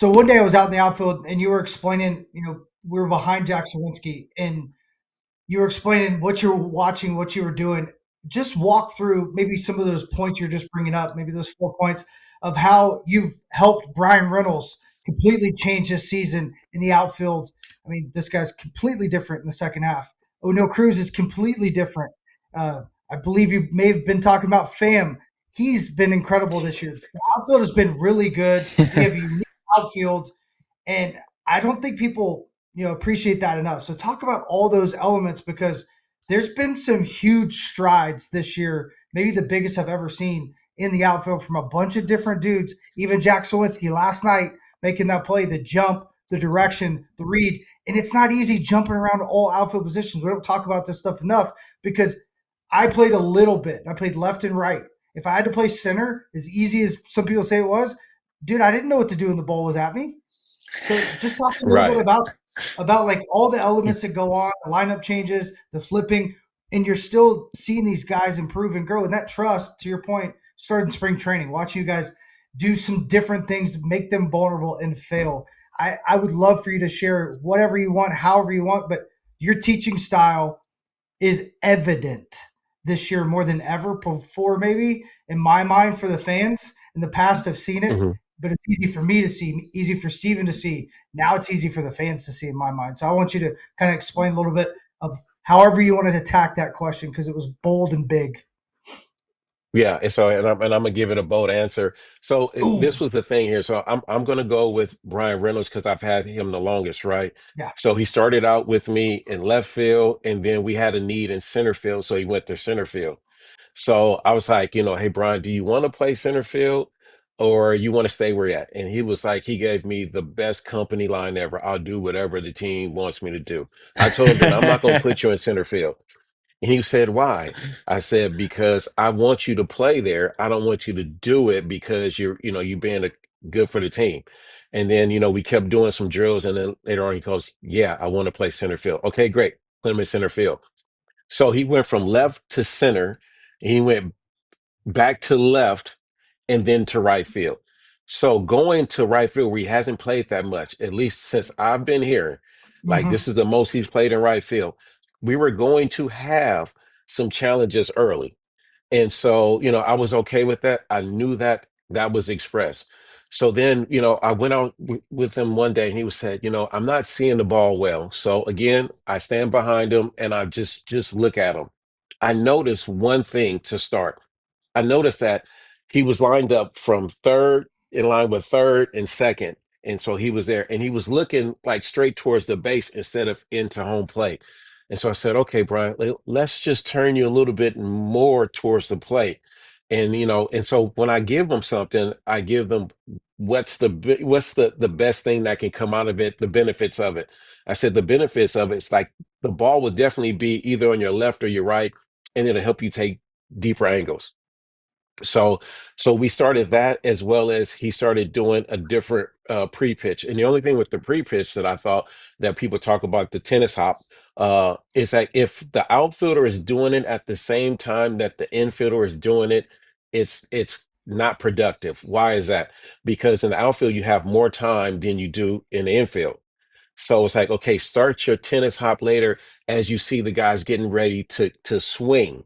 So one day I was out in the outfield and you were explaining, we were behind Jack Sawinski and you were explaining what you were watching, what you were doing. Just walk through maybe some of those points you're just bringing up, maybe those 4 points of how you've helped Bryan Reynolds completely change his season in the outfield. I mean, this guy's completely different in the second half. Oneil Cruz is completely different. I believe you may have been talking about Pham. He's been incredible this year. The outfield has been really good. We have a unique outfield, and I don't think people, appreciate that enough. So talk about all those elements because there's been some huge strides this year, maybe the biggest I've ever seen in the outfield from a bunch of different dudes. Even Jack Sawinski last night making that play, the jump, the direction, the read. And it's not easy jumping around all outfield positions. We don't talk about this stuff enough because I played a little bit. I played left and right. If I had to play center, as easy as some people say it was, dude, I didn't know what to do when the ball was at me. So just talk a little bit Right. about like all the elements that go on, the lineup changes, the flipping, and you're still seeing these guys improve and grow. And that trust, to your point, started in spring training. Watching you guys do some different things to make them vulnerable and fail. I would love for you to share whatever you want, however you want, but your teaching style is evident this year more than ever before, maybe in my mind for the fans. In the past, I've seen it, Mhm. but it's easy for me to see, easy for Steven to see. Now it's easy for the fans to see in my mind. So I want you to kind of explain a little bit of however you wanted to attack that question because it was bold and big. Yeah, and I'm gonna give it a bold answer. So this Ooh, was the thing here. So I'm gonna go with Bryan Reynolds because I've had him the longest, right? yeah. So he started out with me in left field, and then we had a need in center field, so he went to center field. So I was like, hey Brian, do you want to play center field or you want to stay where you're at? And he was like, he gave me the best company line ever. I'll do whatever the team wants me to do. I told him then I'm not gonna put you in center field. And he said, why? I said, because I want you to play there. I don't want you to do it because you're being good for the team. And then, we kept doing some drills. And then later on, he goes, yeah, I want to play center field. Okay, great. Put him in center field. So he went from left to center. And he went back to left and then to right field. So going to right field where he hasn't played that much, at least since I've been here, like Mm-hmm. this is the most he's played in right field. We were going to have some challenges early. And so, I was okay with that. I knew that that was expressed. So then, I went out with him one day and he was said, I'm not seeing the ball well. So again, I stand behind him and I just look at him. I noticed one thing to start. I noticed that he was lined up from third in line with third and second. And so he was there and he was looking like straight towards the base instead of into home plate. And so I said, okay, Brian, let's just turn you a little bit more towards the plate. And so when I give them something, I give them what's the best thing that can come out of it, the benefits of it. I said the benefits of it's like the ball will definitely be either on your left or your right, and it'll help you take deeper angles. So so we started that as well as he started doing a different pre-pitch. And the only thing with the pre-pitch that I thought that people talk about the tennis hop is that if the outfielder is doing it at the same time that the infielder is doing it, it's not productive. Why is that? Because in the outfield you have more time than you do in the infield. So it's like, okay, start your tennis hop later as you see the guys getting ready to swing,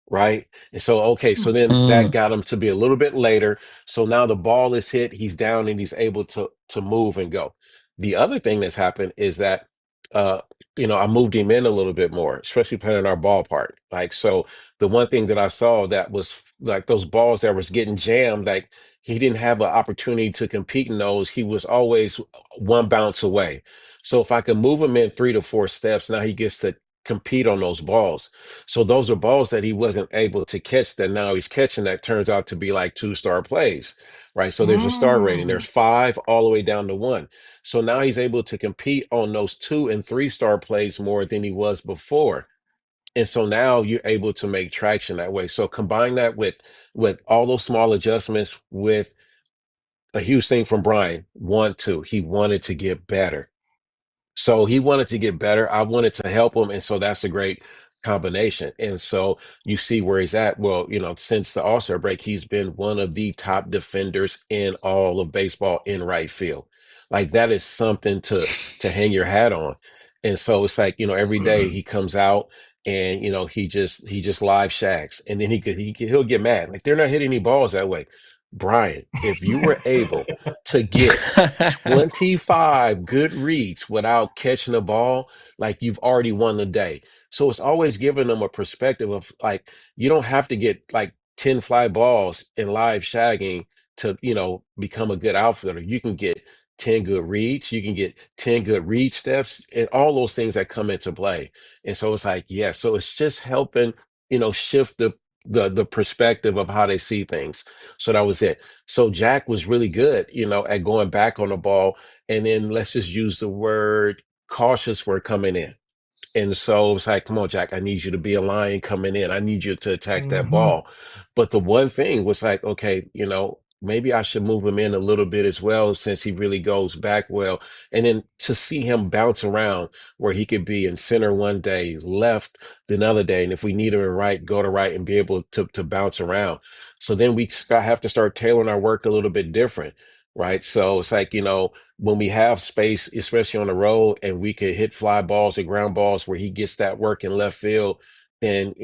right? And so, okay, so then that Mm. got him to be a little bit later. So now the ball is hit, he's down, and he's able to move and go. The other thing that's happened is that uh, I moved him in a little bit more, especially playing in our ballpark. Like, so the one thing that I saw that was like those balls that was getting jammed, like he didn't have an opportunity to compete in those. He was always one bounce away. So if I could move him in 3 to 4 steps, now he gets to compete on those balls. So those are balls that he wasn't able to catch that now he's catching that turns out to be like 2-star plays, right? So there's a star rating. Mm. There's five all the way down to one. So now he's able to compete on those 2 and 3 star plays more than he was before. And so now you're able to make traction that way. So combine that with all those small adjustments with a huge thing from Brian. He wanted to get better. So he wanted to get better. I wanted to help him. And so that's a great combination. And so you see where he's at. Well, since the All-Star break, he's been one of the top defenders in all of baseball in right field. Like that is something to hang your hat on. And so it's like, every day he comes out and he just live shacks, and then he'll get mad. Like they're not hitting any balls that way. Brian, if you were able to get 25 good reads without catching the ball, like you've already won the day. So it's always giving them a perspective of like, you don't have to get like 10 fly balls in live shagging to, become a good outfielder. You can get 10 good reads, you can get 10 good read steps, and all those things that come into play. And so it's like, yeah, so it's just helping, shift the perspective of how they see things. So that was it. So Jack was really good, at going back on the ball. And then let's just use the word cautious word coming in. And so it's like, come on, Jack, I need you to be a lion coming in. I need you to attack that Hmm. ball. But the one thing was like, okay, maybe I should move him in a little bit as well since he really goes back well. And then to see him bounce around where he could be in center one day, left the another day. And if we need him in right, go to right and be able to bounce around. So then have to start tailoring our work a little bit different. Right. So it's like, when we have space, especially on the road, and we could hit fly balls and ground balls where he gets that work in left field, then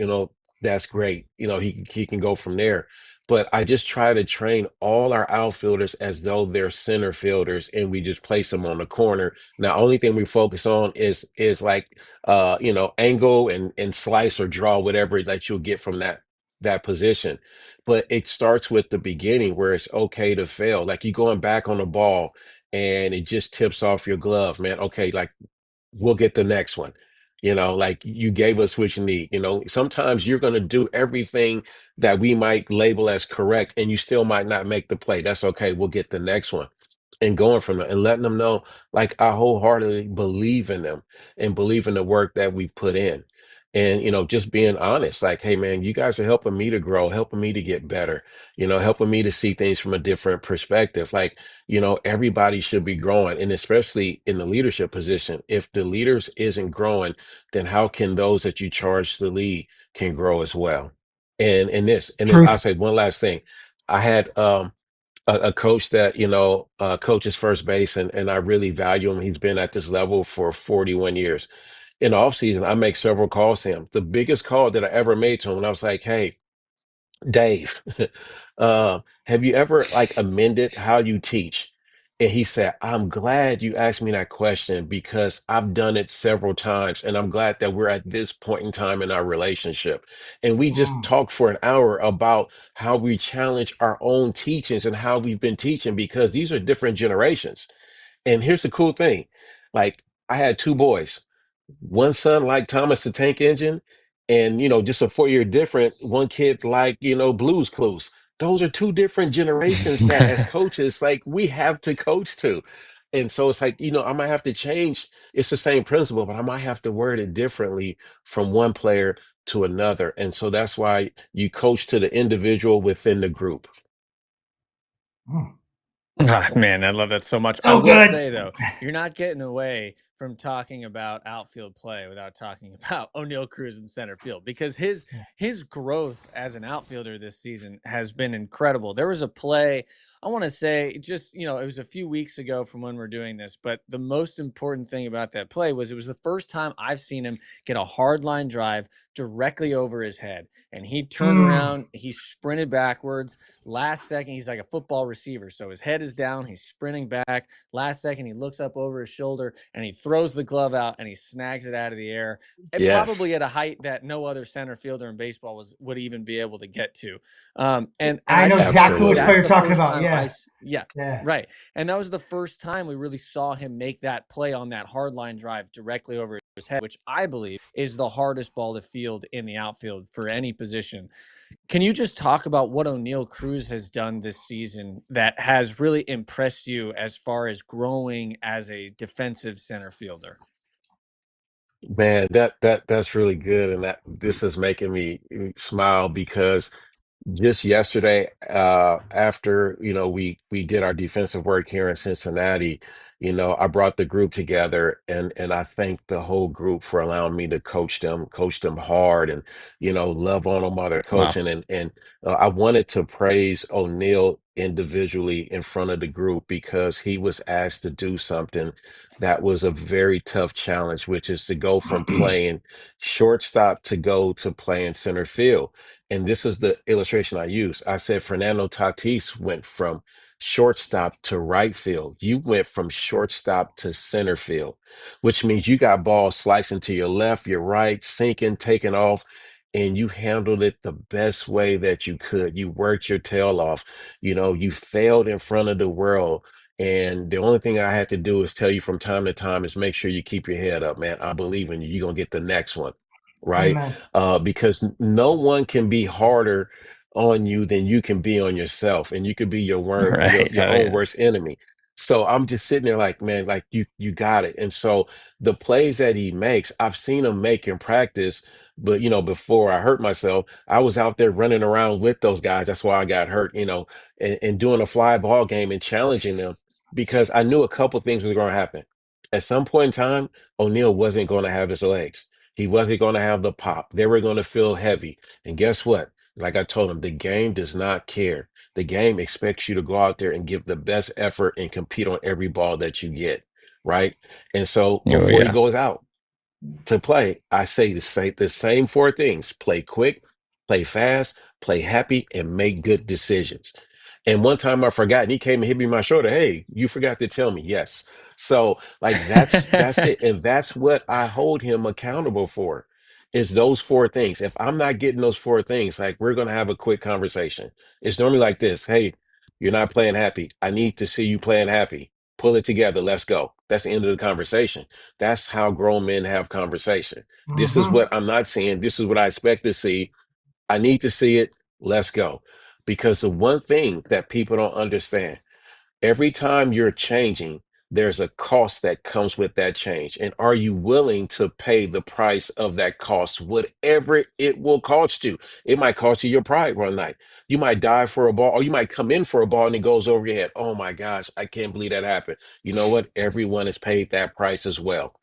that's great. He can go from there. But I just try to train all our outfielders as though they're center fielders, and we just place them on the corner. Now, only thing we focus on is like angle and slice or draw whatever that you'll get from that position. But it starts with the beginning where it's okay to fail. Like you going back on the ball and it just tips off your glove, man. Okay, like we'll get the next one. Like you gave us what you need. Sometimes you're going to do everything that we might label as correct, and you still might not make the play. That's okay. We'll get the next one. And going from there and letting them know, like, I wholeheartedly believe in them and believe in the work that we've put in. And, just being honest, like, hey, man, you guys are helping me to grow, helping me to get better, helping me to see things from a different perspective. Like, everybody should be growing, and especially in the leadership position. If the leaders isn't growing, then how can those that you charge to lead can grow as well? And then I'll Truth. say one last thing. I had a coach that coaches first base, and I really value him. He's been at this level for 41 years. In the offseason, I make several calls to him. The biggest call that I ever made to him, and I was like, hey, Dave, have you ever like amended how you teach? And he said, I'm glad you asked me that question because I've done it several times. And I'm glad that we're at this point in time in our relationship. And we just Mm. talked for an hour about how we challenge our own teachings and how we've been teaching because these are different generations. And here's the cool thing. Like I had two boys, one son like Thomas the Tank Engine, and just a 4 year different. One kid like Blues Clues. Those are two different generations that, as coaches, like we have to coach to. And so it's like I might have to change. It's the same principle, but I might have to word it differently from one player to another. And so that's why you coach to the individual within the group. Mm. Ah, man, I love that so much. I So will good. say though, you're not getting away from talking about outfield play without talking about Oneil Cruz in center field because his growth as an outfielder this season has been incredible. There was a play, I want to say just, it was a few weeks ago from when we're doing this, but the most important thing about that play was it was the first time I've seen him get a hard line drive directly over his head. And he turned Mm. around, he sprinted backwards. Last second, he's like a football receiver. So his head is down. He's sprinting back. Last second, he looks up over his shoulder and he throws the glove out and he snags it out of the air. It Yes, probably at a height that no other center fielder in baseball would even be able to get to. And I I know just felt exactly like which play absolutely. that's you're the talking first about. time Yeah. yeah, Yeah. right. And that was the first time we really saw him make that play on that hard line drive directly over his head, which I believe is the hardest ball to field in the outfield for any position. Can you just talk about what Oneil Cruz has done this season that has really impressed you as far as growing as a defensive center fielder? Man, that's really good, and that this is making me smile because Just yesterday, after we did our defensive work here in Cincinnati, I brought the group together, and I thanked the whole group for allowing me to coach them hard, and love on them while they're Wow. coaching, and I wanted to praise O'Neal individually in front of the group because he was asked to do something that was a very tough challenge, which is to go from playing shortstop to go to playing center field. And this is the illustration I use. I said Fernando Tatis went from shortstop to right field. You went from shortstop to center field, which means you got balls slicing to your left, your right, sinking, taking off, and you handled it the best way that you could. You worked your tail off. You failed in front of the world. And the only thing I had to do is tell you from time to time is make sure you keep your head up, man. I believe in you. You're gonna get the next one. Right? Amen. Because no one can be harder on you than you can be on yourself, and you could be Right. your Oh own yeah. worst enemy. So I'm just sitting there like, man, like you got it. And so the plays that he makes, I've seen him make in practice, but before I hurt myself, I was out there running around with those guys. That's why I got hurt, and doing a fly ball game and challenging them because I knew a couple things was going to happen. At some point in time, O'Neal wasn't going to have his legs. He wasn't going to have the pop. They were going to feel heavy. And guess what? Like I told him, the game does not care. The game expects you to go out there and give the best effort and compete on every ball that you get. Right. And so Oh before he yeah. goes out to play, I say the same four things: play quick, play fast, play happy, and make good decisions. And one time I forgot, and he came and hit me on my shoulder. Hey, you forgot to tell me. Yes. So like that's it. And that's what I hold him accountable for is those four things. If I'm not getting those four things, like we're gonna have a quick conversation. It's normally like this. Hey, you're not playing happy. I need to see you playing happy. Pull it together. Let's go. That's the end of the conversation. That's how grown men have conversation. This is Hmm. what I'm not seeing. This is what I expect to see. I need to see it. Let's go. Because the one thing that people don't understand, every time you're changing, there's a cost that comes with that change. And are you willing to pay the price of that cost, whatever it will cost you? It might cost you your pride one night. You might die for a ball, or you might come in for a ball and it goes over your head. Oh my gosh, I can't believe that happened. You know what? Everyone has paid that price as well,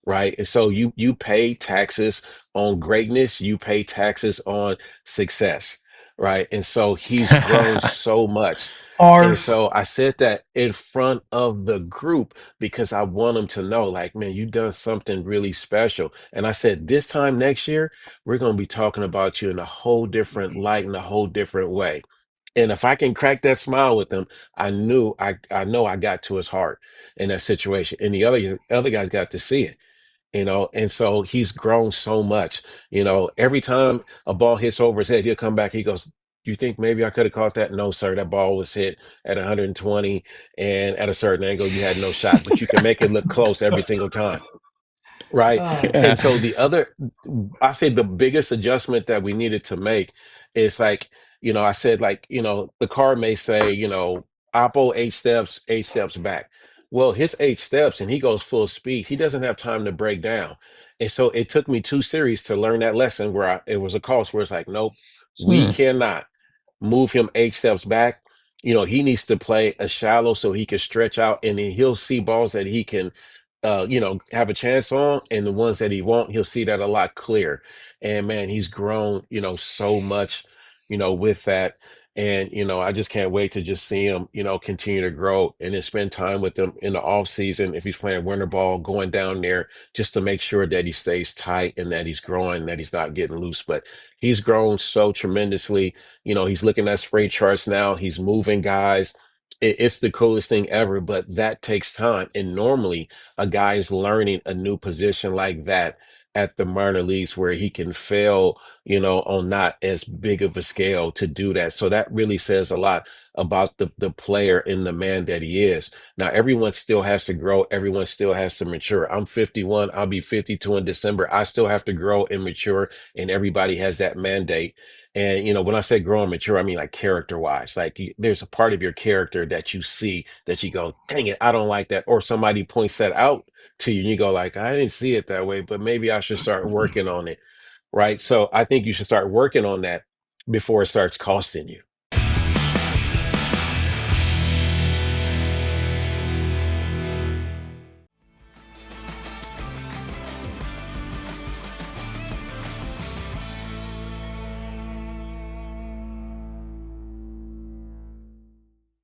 right? And so you pay taxes on greatness, you pay taxes on success, right? And so he's grown so much. And Ours. so I said that in front of the group because I want them to know, like, man, you've done something really special. And I said, this time next year, we're going to be talking about you in a whole different light, in a whole different way. And if I can crack that smile with him, I know I got to his heart in that situation. And the other guys got to see it, and so he's grown so much. Every time a ball hits over his head, he'll come back. He goes, you think maybe I could have caught that? No, sir. That ball was hit at 120 and at a certain angle. You had no shot, but you can make it look close every single time. Right. Uh, And so I say the biggest adjustment that we needed to make is like, I said, like, the car may say, Oppo 8 steps, 8 steps back. Well, his 8 steps and he goes full speed. He doesn't have time to break down. And so it took me 2 series to learn that lesson where it was a cost where it's like, nope, we Hmm. cannot move him 8 steps back. He needs to play a shallow so he can stretch out and then he'll see balls that he can, have a chance on. And the ones that he won't, he'll see that a lot clearer. And man, he's grown, so much, with that. And, I just can't wait to just see him, continue to grow and then spend time with him in the off season. If he's playing winter ball, going down there just to make sure that he stays tight and that he's growing, that he's not getting loose. But he's grown so tremendously. He's looking at spray charts now. He's moving guys. It's the coolest thing ever, but that takes time. And normally, a guy is learning a new position like that at the minor leagues where he can fail, on not as big of a scale to do that. So that really says a lot about the player and the man that he is. Now, everyone still has to grow. Everyone still has to mature. I'm 51. I'll be 52 in December. I still have to grow and mature, and everybody has that mandate. And when I say grow and mature, I mean like character wise. Like there's a part of your character that you see that you go, dang it, I don't like that. Or somebody points that out to you and you go like, I didn't see it that way, but maybe I should start working on it. Right. So I think you should start working on that. before it starts costing you.